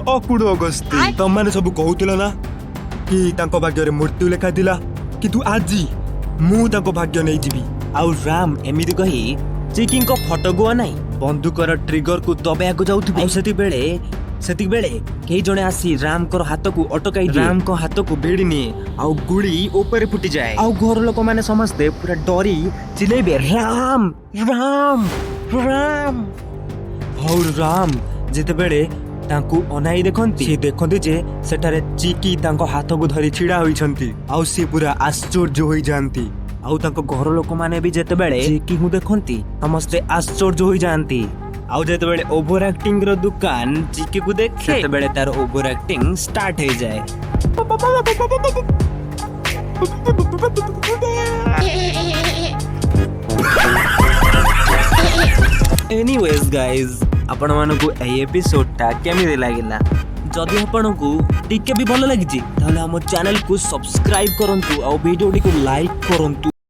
अकुड़ अगस्ती तमने सब कहूतिला ना कि तांको भाग्य रे मृत्यु लेखा दिला किंतु आज मु तांको भाग्य नहीं जीवी। आउ राम एमिति कही चिकी को फटगुआ नहीं बंदूकर ट्रिगर को दबाया को जाउथि। सेति बेले कई जने आसी राम को हाथ को अटकाई राम को हाथ को भिड़ी निए आउ गुड़ी ऊपर फुटी जाए। आउ घर लोक माने समझते पूरा डरी चिलेबे राम राम राम। और राम जेते बेले तांकु अनाई देखंती से देखंती जे सेटारे चिकी तांको हाथ को धरी छिड़ा होइछंती। आउ से पूरा आश्चर्य होई जानती। आउ तांको घर लोक माने भी जेते बेले चिकी को देखंती समस्ते आश्चर्य होई जानती। आउ जेते बेले ओवर एक्टिंग रो दुकान चिकी को देखे सेते बेले तार ओवर एक्टिंग स्टार्ट हो जाए। एनीवेज गाइस आपण मानकु ए एपिसोड टा केमिति लागिला जदि आपनकु टिके भी भलो लागिछि ताले हम चैनल को सब्सक्राइब करंतु आ वीडियो को लाइक करंतु।